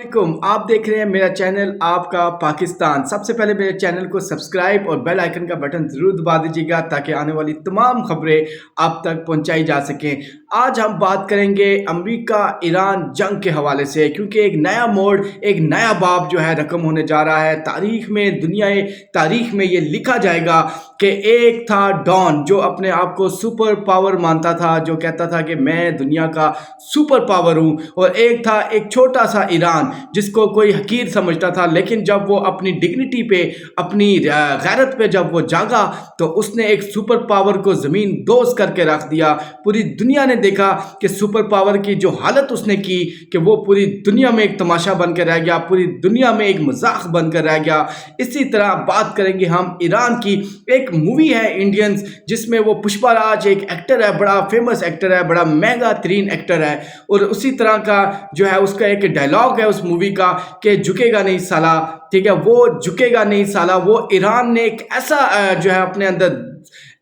आप देख रहे हैं मेरा चैनल आपका पाकिस्तान। सबसे पहले मेरे चैनल को सब्सक्राइब और बेल आइकन का बटन ज़रूर दबा दीजिएगा ताकि आने वाली तमाम खबरें आप तक पहुंचाई जा सकें। आज हम बात करेंगे अमेरिका ईरान जंग के हवाले से, क्योंकि एक नया मोड़, एक नया बाब जो है रकम होने जा रहा है। तारीख में ये लिखा जाएगा कि एक था डॉन जो अपने आप को सुपर पावर मानता था, जो कहता था कि मैं दुनिया का सुपर पावर हूँ, और एक था एक छोटा सा ईरान जिसको कोई हकीर समझता था। लेकिन जब वो अपनी डिग्निटी पे, अपनी गैरत पे जब वो जागा तो उसने एक सुपर पावर को ज़मीन दोज़ करके रख दिया। पूरी दुनिया ने देखा कि सुपर पावर की जो हालत उसने की कि वो पूरी दुनिया में एक तमाशा बन कर रह गया, पूरी दुनिया में एक मजाक बन कर रह गया। इसी तरह बात करेंगे हम ईरान की। एक मूवी है इंडियंस, जिसमें वो पुष्पा राज एक एक्टर है, बड़ा फेमस एक्टर है, बड़ा महंगा तरीन एक्टर है, और उसी तरह का जो है उसका एक डायलॉग है उस मूवी का कि झुकेगा नहीं साला। ठीक है, वो झुकेगा नहीं साला, वो ईरान ने एक ऐसा जो है अपने अंदर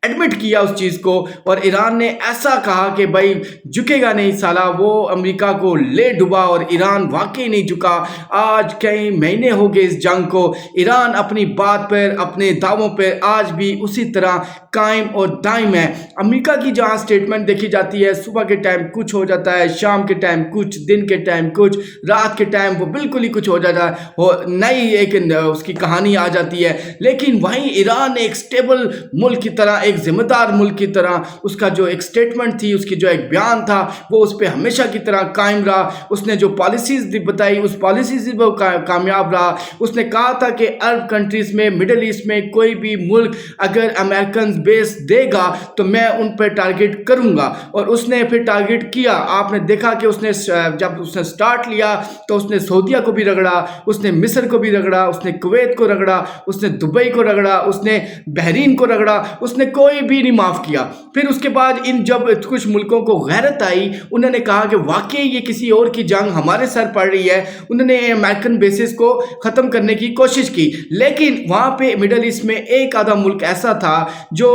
एडमिट किया उस चीज़ को, और ईरान ने ऐसा कहा कि भाई झुकेगा नहीं साला। वो अमेरिका को ले डुबा और ईरान वाकई नहीं झुका। आज कई महीने हो गए इस जंग को, ईरान अपनी बात पर, अपने दावों पर आज भी उसी तरह कायम और दायम है। अमेरिका की जहाँ स्टेटमेंट देखी जाती है, सुबह के टाइम कुछ हो जाता है, शाम के टाइम कुछ, दिन के टाइम कुछ, रात के टाइम वो बिल्कुल ही कुछ हो जाता है, नई एक उसकी कहानी आ जाती है। लेकिन वहीं ईरान एक स्टेबल मुल्क की तरह, एक जिम्मेदार मुल्क की तरह, उसका जो एक स्टेटमेंट थी, उसकी जो एक बयान था, वो उस पर हमेशा की तरह कायम रहा। उसने जो पॉलिसीज़ बताई उस पॉलिसीज़ से वो कामयाब रहा। उसने कहा था कि अरब कंट्रीज़ में, मिडल ईस्ट में कोई भी मुल्क अगर अमेरिकन बेस देगा तो मैं उन पर टारगेट करूंगा, और उसने फिर टारगेट किया। आपने देखा कि उसने जब उसने स्टार्ट लिया तो उसने सऊदीया को भी रगड़ा, उसने मिस्र को भी रगड़ा, उसने कुवैत को रगड़ा, उसने दुबई को रगड़ा, उसने बहरीन को रगड़ा, उसने कोई भी नहीं माफ़ किया। फिर उसके बाद इन जब कुछ मुल्कों को गैरत आई, उन्होंने कहा कि वाकई ये किसी और की जंग हमारे सर पड़ रही है। उन्होंने अमेरिकन बेसिस को ख़त्म करने की कोशिश की। लेकिन वहाँ पे मिडल ईस्ट में एक आधा मुल्क ऐसा था जो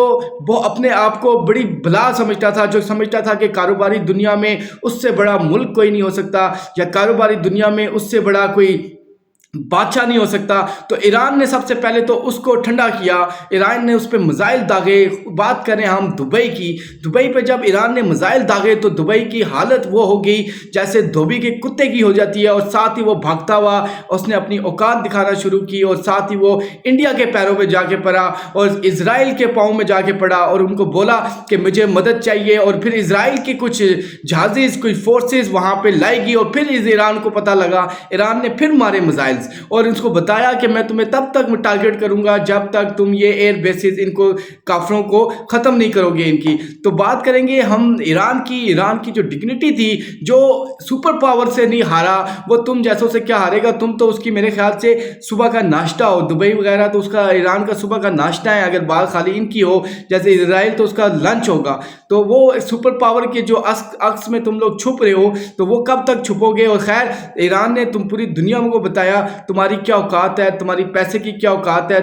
वो अपने आप को बड़ी भला समझता था, जो समझता था कि कारोबारी दुनिया में उससे बड़ा मुल्क कोई नहीं हो सकता, या कारोबारी दुनिया में उससे बड़ा कोई बादशाह नहीं हो सकता। तो ईरान ने सबसे पहले तो उसको ठंडा किया, ईरान ने उस पर मिसाइल दागे। बात करें हम दुबई की, दुबई पे जब ईरान ने मिसाइल दागे तो दुबई की हालत वो हो गई जैसे धोबी के कुत्ते की हो जाती है, और साथ ही वो भागता हुआ उसने अपनी औकात दिखाना शुरू की, और साथ ही वो इंडिया के पैरों पे जाके पड़ा और इजराइल के पाँव में जाके पड़ा, और उनको बोला कि मुझे मदद चाहिए। और फिर इजराइल की कुछ जहाज़, कुछ फोर्सेस वहाँ पर लाएगी, और फिर ईरान को पता लगा, ईरान ने फिर मारे मिसाइल और इसको बताया कि मैं तुम्हें तब तक टारगेट करूंगा जब तक तुम ये एयर बेसिस, इनको काफरों को खत्म नहीं करोगे इनकी। तो बात करेंगे हम ईरान की जो डिग्निटी थी, जो सुपर पावर से नहीं हारा, वो तुम जैसों से क्या हारेगा। तुम तो उसकी मेरे ख्याल से सुबह का नाश्ता हो, दुबई वगैरह तो उसका, ईरान का सुबह का नाश्ता है। अगर बात खाली इनकी हो जैसे इजराइल, तो उसका लंच होगा। तो वो सुपर पावर के जो अक्स में तुम लोग छुप रहे हो, तो वो कब तक छुपोगे। और खैर, ईरान ने तुम पूरी दुनिया को बताया तुम्हारी क्या औकात है, तुम्हारी पैसे की क्या औकात है,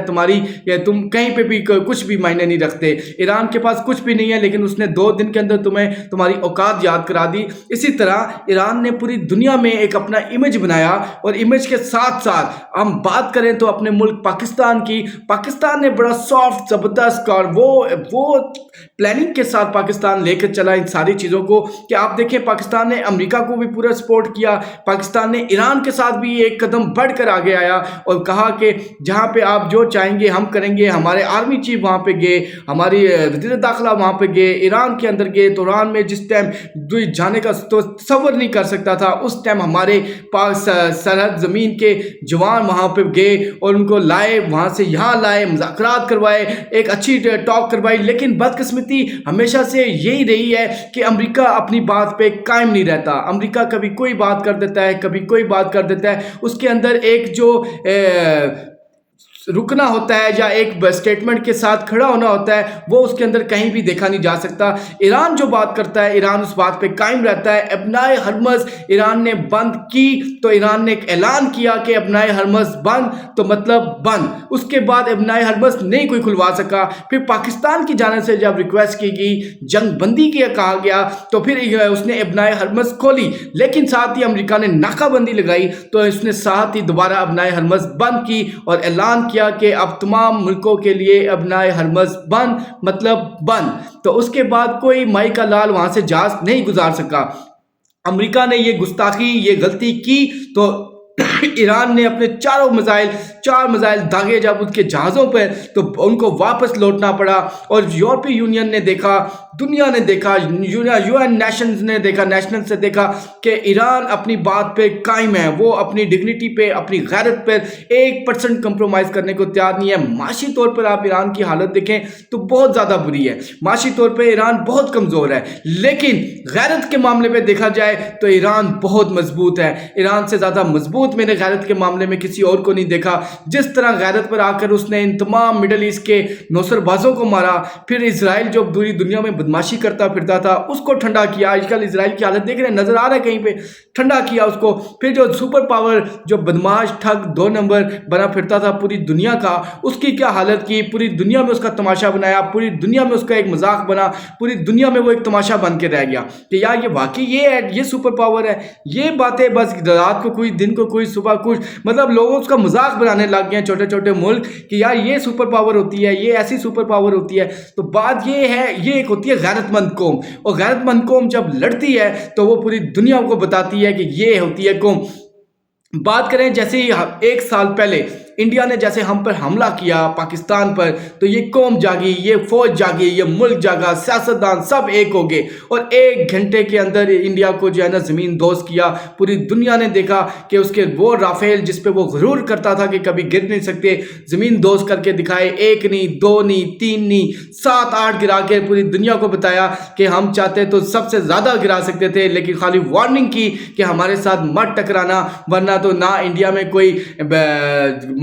तुम कहीं पे भी कुछ भी मायने नहीं रखते। ईरान के पास कुछ भी नहीं है, लेकिन उसने 2 दिन के अंदर तुम्हें तुम्हारी औकात याद करा दी। इसी तरह ईरान ने पूरी दुनिया में एक अपना इमेज बनाया, और इमेज के साथ साथ हम बात करें तो अपने मुल्क पाकिस्तान की, पाकिस्तान ने बड़ा सॉफ्ट, ज़बरदस्त और वो प्लानिंग के साथ पाकिस्तान लेकर चला इन सारी चीज़ों को, कि आप देखें पाकिस्तान ने अमेरिका को भी पूरा सपोर्ट किया, पाकिस्तान ने ईरान के साथ भी एक कदम बढ़कर आगे आया और कहा कि जहां पे आप जो चाहेंगे हम करेंगे। हमारे आर्मी चीफ वहां पे गए, हमारी वज़ीर दाखिला वहां पे गए, ईरान के अंदर गए। तो ईरान में जिस टाइम जाने का तो तसव्वुर नहीं कर सकता था, उस टाइम हमारे पास सरहद ज़मीन के जवान वहां पे गए और उनको लाए, वहां से यहाँ लाए, मुज़ाकरात करवाए, एक अच्छी टॉक करवाई। लेकिन बदकिस्मती हमेशा से यही रही है कि अमेरिका अपनी बात पे कायम नहीं रहता। अमेरिका कभी कोई बात कर देता है, कभी कोई बात कर देता है। उसके अंदर एक जो رکنا ہوتا ہے یا ایک اسٹیٹمنٹ کے ساتھ کھڑا ہونا ہوتا ہے، وہ اس کے اندر کہیں بھی دیکھا نہیں جا سکتا۔ ایران جو بات کرتا ہے، ایران اس بات پہ قائم رہتا ہے۔ ابنائے ہرمز ایران نے بند کی تو ایران نے ایک اعلان کیا کہ ابنائے ہرمز بند، تو مطلب بند۔ اس کے بعد ابنائے ہرمز نہیں کوئی کھلوا سکا۔ پھر پاکستان کی جانب سے جب ریکویسٹ کی گئی، جنگ بندی کی کہا گیا، تو پھر اس نے ابنائے ہرمز کھولی، لیکن ساتھ ہی امریکہ نے ناکہ بندی لگائی، تو اس نے ساتھ ہی دوبارہ ابنائے ہرمز بند کی اور اعلان کیا کہ اب تمام ملکوں کے لیے ابنائے ہرمز بند، مطلب بند۔ تو اس کے بعد کوئی مائی کا لال وہاں سے جہاز نہیں گزار سکا۔ امریکہ نے یہ گستاخی، یہ غلطی کی تو ایران نے اپنے چار میزائل داغے جب ان کے جہازوں پہ، تو ان کو واپس لوٹنا پڑا۔ اور یورپی یونین نے دیکھا، دنیا نے دیکھا، یو این نیشنز نے دیکھا، نیشنل سے دیکھا کہ ایران اپنی بات پہ قائم ہے، وہ اپنی ڈگنیٹی پہ، اپنی غیرت پہ 1% کمپرومائز کرنے کو تیار نہیں ہے۔ معاشی طور پر آپ ایران کی حالت دیکھیں تو بہت زیادہ بری ہے، معاشی طور پہ ایران بہت کمزور ہے، لیکن غیرت کے معاملے پہ دیکھا جائے تو ایران بہت مضبوط ہے۔ ایران سے زیادہ مضبوط میں نے غیرت کے معاملے میں کسی اور کو نہیں دیکھا۔ جس طرح غیرت پر آ کر اس نے ان تمام مڈل ایسٹ کے نوسر بازوں کو مارا، پھر اسرائیل جو پوری دنیا میں بدماشی کرتا پھرتا تھا اس کو ٹھنڈا کیا۔ آج کل اسرائیل کی حالت دیکھ رہے ہیں، نظر آ رہا ہے کہیں پہ، ٹھنڈا کیا اس کو۔ پھر جو سپر پاور، جو بدماش ٹھگ 2 نمبر بنا پھرتا تھا پوری دنیا کا، اس کی کیا حالت کی، پوری دنیا میں اس کا تماشا بنایا، پوری دنیا میں اس کا ایک مذاق بنا، پوری دنیا میں وہ ایک تماشا بن کے رہ گیا کہ یار یہ واقعی یہ ہے، یہ سپر پاور ہے۔ یہ باتیں بس رات کو کوئی، دن کو کوئی، صبح کچھ، مطلب لوگ اس کا مذاق بنانے لگ گئے ہیں چھوٹے چھوٹے ملک کہ یار یہ سپر پاور ہوتی ہے، یہ ایسی سپر پاور ہوتی ہے۔ تو بات یہ ہے، یہ ایک ہوتی ہے غیرت مند قوم، اور غیرت مند قوم جب لڑتی ہے تو وہ پوری دنیا کو بتاتی ہے کہ یہ ہوتی ہے قوم۔ بات کریں جیسے ہی 1 سال پہلے انڈیا نے جیسے ہم پر حملہ کیا پاکستان پر، تو یہ قوم جاگی، یہ فوج جاگی، یہ ملک جاگا، سیاستدان سب ایک ہو گئے، اور 1 گھنٹے کے اندر انڈیا کو جو ہے نا زمین دوز کیا۔ پوری دنیا نے دیکھا کہ اس کے وہ رافیل جس پہ وہ غرور کرتا تھا کہ کبھی گر نہیں سکتے، زمین دوز کر کے دکھائے۔ 1 نہیں، 2 نہیں، 3 نہیں، 7-8 گرا کے پوری دنیا کو بتایا کہ ہم چاہتے تو سب سے زیادہ گرا سکتے تھے، لیکن خالی وارننگ کی کہ ہمارے ساتھ مت ٹکرانا، ورنہ تو نہ انڈیا میں کوئی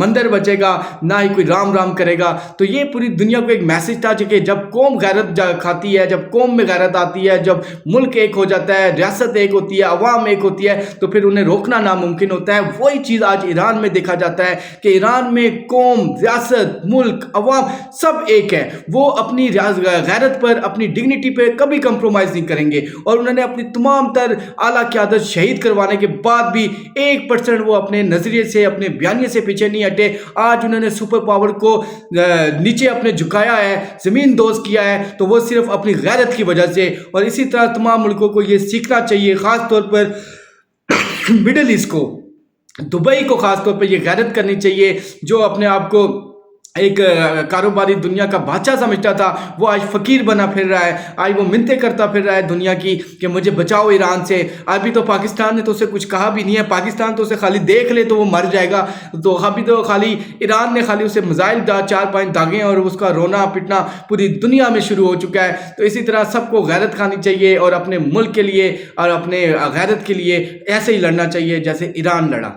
مندر بچے گا، نہ ہی کوئی رام کرے گا۔ تو یہ پوری دنیا کو ایک میسج تھا کہ جب قوم غیرت کھاتی ہے، جب قوم میں غیرت آتی ہے، جب ملک ایک ہو جاتا ہے، ریاست ایک ہوتی ہے، عوام ایک ہوتی ہے، تو پھر انہیں روکنا ناممکن ہوتا ہے۔ وہی چیز آج ایران میں دیکھا جاتا ہے کہ ایران میں قوم، ریاست، ملک، عوام سب ایک ہے۔ وہ اپنی غیرت پر، اپنی ڈگنیٹی پہ کبھی کمپرومائز نہیں کریں گے، اور انہوں نے اپنی تمام تر اعلیٰ قیادت شہید کروانے کے بعد بھی 1% وہ اپنے نظریے سے، اپنے بیانیے سے پیچھے نہیں ہٹے۔ آج انہوں نے سپر پاور کو نیچے اپنے جھکایا ہے، زمین دوز کیا ہے، تو وہ صرف اپنی غیرت کی وجہ سے۔ اور اسی طرح تمام ملکوں کو یہ سیکھنا چاہیے، خاص طور پر مڈل ایسٹ کو، دبئی کو خاص طور پہ یہ غیرت کرنی چاہیے۔ جو اپنے آپ کو ایک کاروباری دنیا کا بادشاہ سمجھتا تھا، وہ آج فقیر بنا پھر رہا ہے، آج وہ منتیں کرتا پھر رہا ہے دنیا کی کہ مجھے بچاؤ ایران سے۔ ابھی تو پاکستان نے تو اسے کچھ کہا بھی نہیں ہے، پاکستان تو اسے خالی دیکھ لے تو وہ مر جائے گا۔ تو ابھی تو خالی ایران نے خالی اسے میزائل 4-5 داغے ہیں، اور اس کا رونا پٹنا پوری دنیا میں شروع ہو چکا ہے۔ تو اسی طرح سب کو غیرت کھانی چاہیے، اور اپنے ملک کے لیے اور اپنے غیرت کے لیے ایسے ہی لڑنا چاہیے جیسے ایران لڑا۔